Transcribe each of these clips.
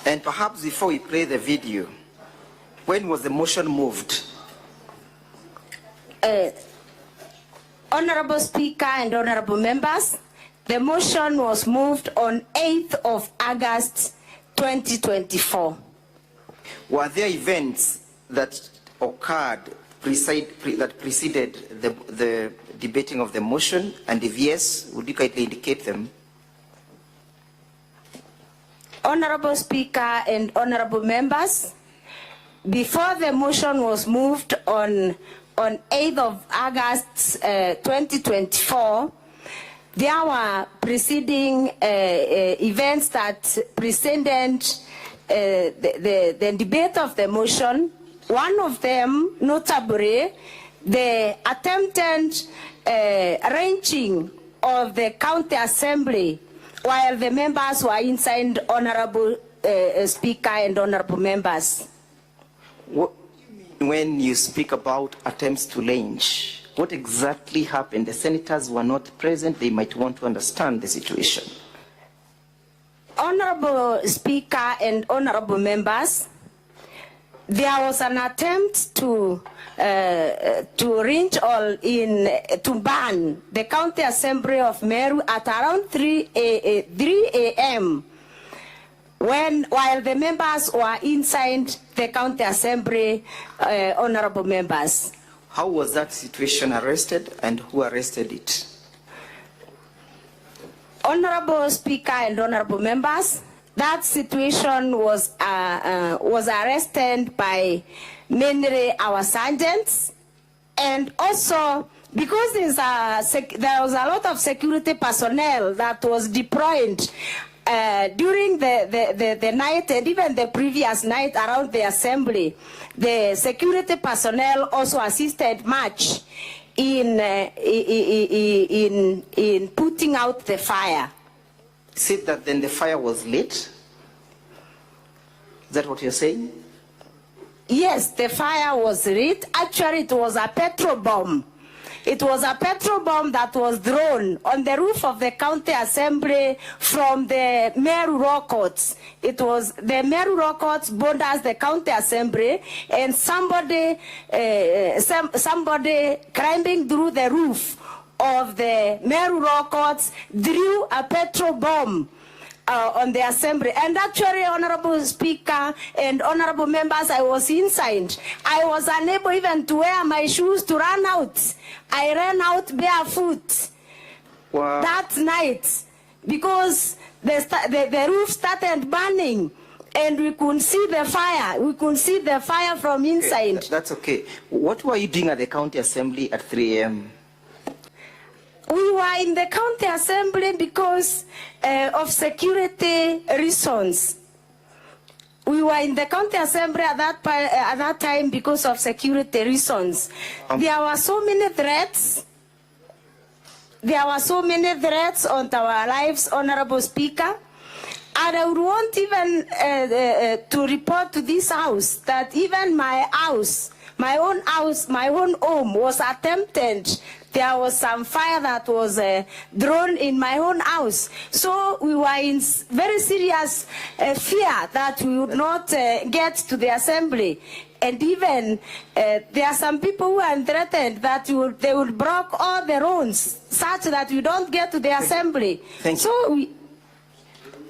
And perhaps before we play the video, when was the motion moved? Honorable Speaker and honorable members, the motion was moved on 8th of August 2024. Were there events that occurred that preceded the debating of the motion? And if yes, would you kindly indicate them? Honorable Speaker and honorable members, before the motion was moved on 8th of August 2024, there were preceding events that preceded the debate of the motion. One of them, notably, the attempted arranging of the county assembly while the members were inside, honorable Speaker and honorable members. What when you speak about attempts to lynch, what exactly happened? The senators were not present. They might want to understand the situation. Honorable Speaker and honorable members, there was an attempt to ban the county assembly of Meru at around 3 a.m. while the members were inside the county assembly, honorable members. How was that situation arrested, and who arrested it? Honorable Speaker and honorable members, that situation was arrested by mainly our sergeants, and also because there was a lot of security personnel that was deployed during the night and even the previous night around the assembly. The security personnel also assisted much in putting out the fire. Is it that then the fire was lit? Is that what you're saying? Yes, the fire was lit. Actually, it was a petrol bomb. It was a petrol bomb that was thrown on the roof of the county assembly from the MERU Courts. It was the MERU Courts borders the county assembly, and somebody climbing through the roof of the MERU Courts drew a petrol bomb on the assembly. And actually, honorable Speaker and honorable members, I was inside. I was unable even to wear my shoes to run out. I ran out barefoot. Wow. That night because the roof started burning and we couldn't see the fire. We couldn't see the fire from inside. Okay, that's okay. What were you doing at the county assembly at 3 a.m.? We were in the county assembly because of security reasons. We were in the county assembly at that time because of security reasons. There were so many threats. There were so many threats on our lives, honorable Speaker. And I would want even to report to this house that even my house, my own home was attempted. There was some fire that was thrown in my own house. So we were in very serious fear that we would not get to the assembly. And even there are some people who are threatened that they would block all the roads such that we don't get to the assembly. Thank you.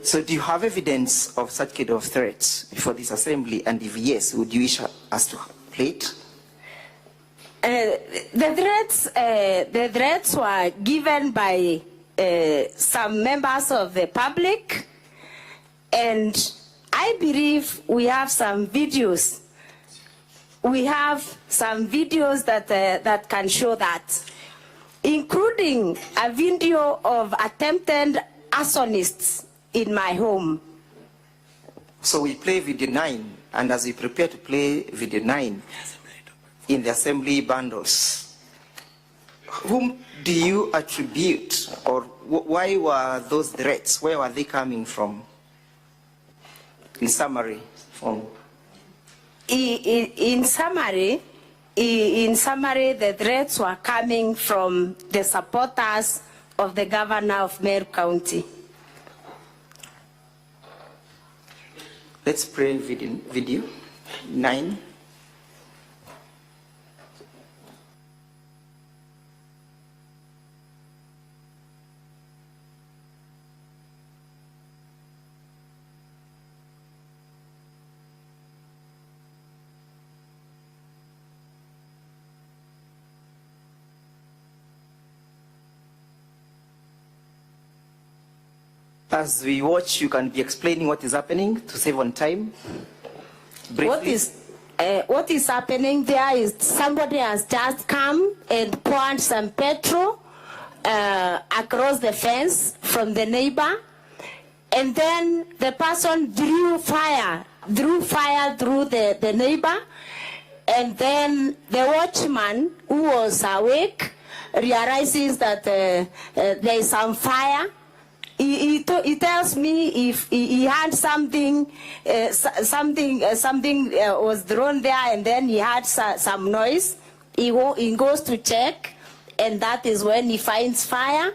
So do you have evidence of such kind of threats before this assembly? And if yes, would you wish us to play it? The threats were given by some members of the public, and I believe we have some videos. We have some videos that can show that, including a video of attempted arsonists in my home. So we play video 9, and as we prepare to play video 9, in the assembly bundles, whom do you attribute, or why were those threats? Where were they coming from? In summary, In summary, the threats were coming from the supporters of the governor of Meru County. Let's play video 9. As we watch, you can be explaining what is happening to save on time. Briefly. What is happening there is somebody has just come and poured some petrol across the fence from the neighbor, and then the person drew fire through the neighbor, and then the watchman who was awake realizes that there is some fire. He tells me if he had something was thrown there, and then he had some noise. He goes to check, and that is when he finds fire.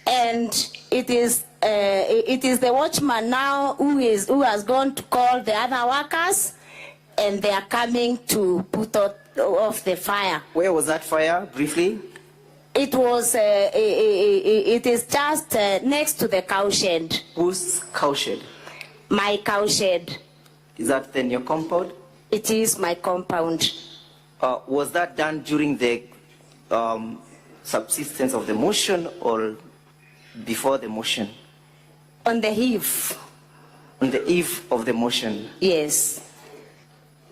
And it is the watchman now who has gone to call the other workers, and they are coming to put off the fire. Where was that fire, briefly? It was. It is just next to the cow shed. Whose cow shed? My cow shed. Is that then your compound? It is my compound. Was that done during the subsistence of the motion or before the motion? On the eve. On the eve of the motion? Yes.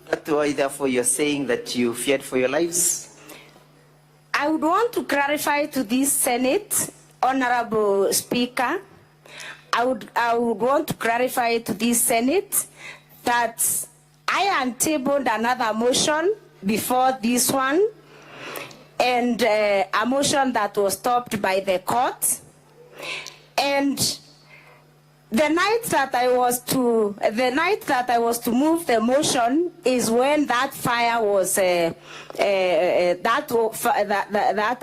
That's why, therefore, you're saying that you feared for your lives? I would want to clarify to this Senate, Honorable Speaker, I would want to clarify to this Senate that I untabled another motion before this one, and a motion that was stopped by the court. And the night that I was to move the motion is when that fire was that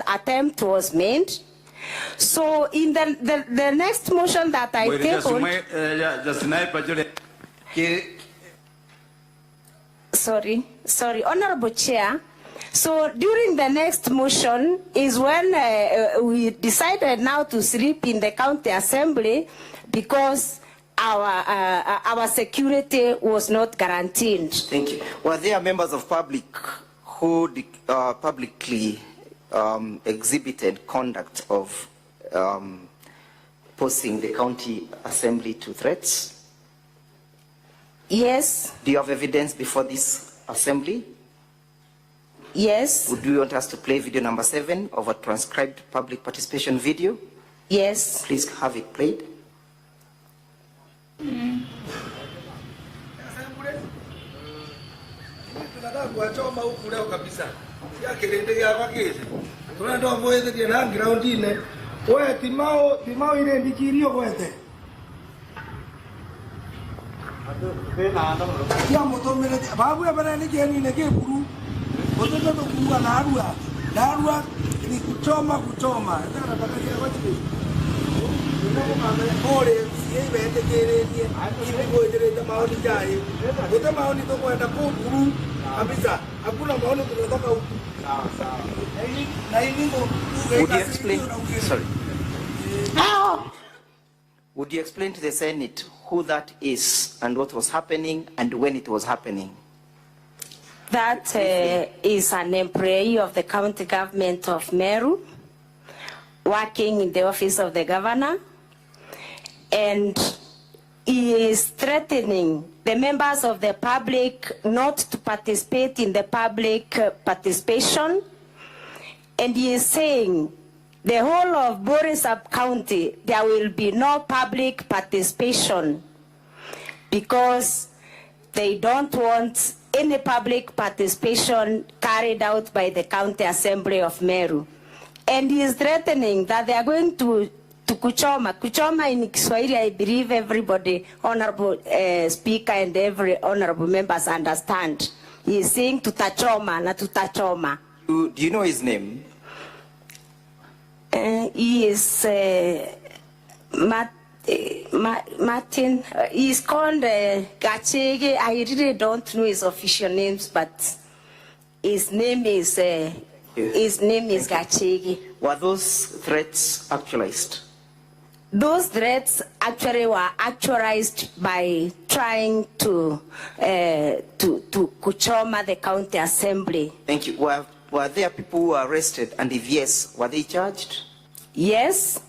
attempt was made. So in the next motion that I tabled, sorry, Honorable Chair. So during the next motion is when we decided now to sleep in the county assembly, because our security was not guaranteed. Thank you. Were there members of public who publicly exhibited conduct of posting the county assembly to threats? Yes. Do you have evidence before this assembly? Yes. Would you want us to play video number 7 of a transcribed public participation video? Yes. Please have it played. Would you explain? Sorry. Would you explain to the Senate who that is and what was happening and when it was happening? That is an employee of the county government of Meru, working in the office of the governor, and he is threatening the members of the public not to participate in the public participation, and he is saying the whole of Bore sub-county there will be no public participation because they don't want any public participation carried out by the county assembly of Meru. And he is threatening that they are going to kuchoma. Kuchoma in Kiswahili, I believe everybody, Honorable Speaker and every honorable members understand. He is saying tutachoma na tutachoma. Do you know his name? He is Martin, he's called Gachege. I really don't know his official names, but his name is Gachege. Were those threats actualized? Those threats actually were actualized by trying to kuchoma the county assembly. Thank you. Were there people who were arrested, and if yes, were they charged? Yes,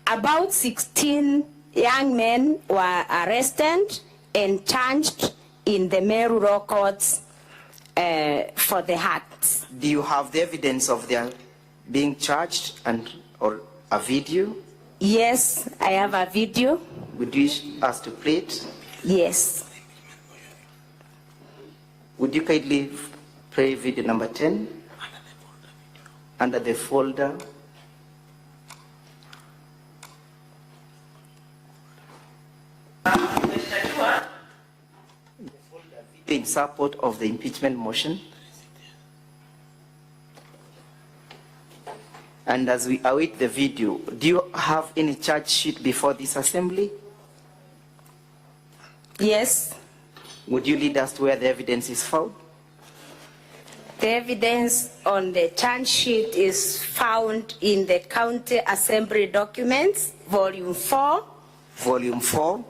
about 16 young men were arrested and charged in the MERU Law courts for the acts. Do you have the evidence of their being charged or a video? Yes, I have a video. Would you ask to play it? Yes. Would you kindly play video number 10 under the folder? In support of the impeachment motion. And as we await the video, do you have any charge sheet before this assembly? Yes. Would you lead us to where the evidence is found? The evidence on the charge sheet is found in the County Assembly Documents, Volume 4. Volume 4.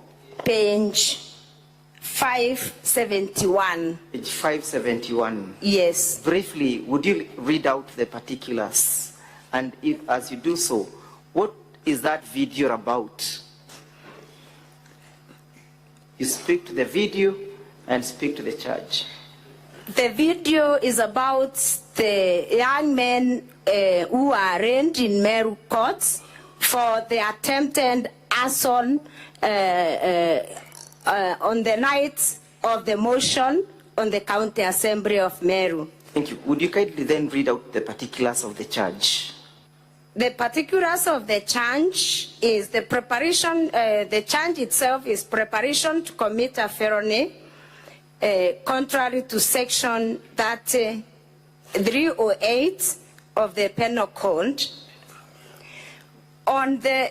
Page 571. Page 571. Yes. Briefly, would you read out the particulars? And if, as you do so, what is that video about? You speak to the video and speak to the charge. The video is about the young men who are arraigned in MERU courts for the attempted arson on the night of the motion on the County Assembly of Meru. Thank you. Would you kindly then read out the particulars of the charge? The particulars of the charge is the preparation, the charge itself is preparation to commit a felony, contrary to section 308 of the Penal Code. On the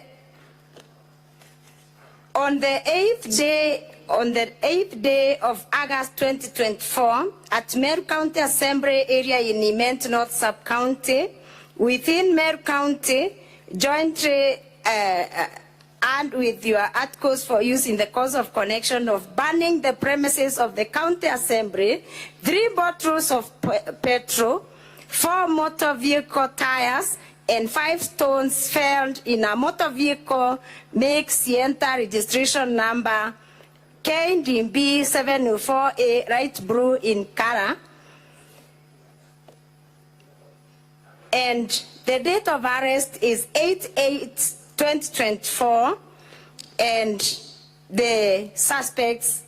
8th day of August 2024, at Meru County Assembly area in Iment North Sub-County, within Meru County, jointly and with your articles for use in the course of connection of burning the premises of the County Assembly, 3 bottles of petrol, 4 motor vehicle tires, and 5 stones found in a motor vehicle make Sienta registration number KDB 704A light blue in color. And the date of arrest is 8/8/2024, and the suspects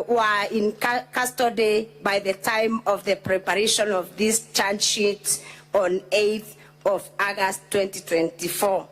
were in custody by the time of the preparation of this charge sheet on 8th of August 2024.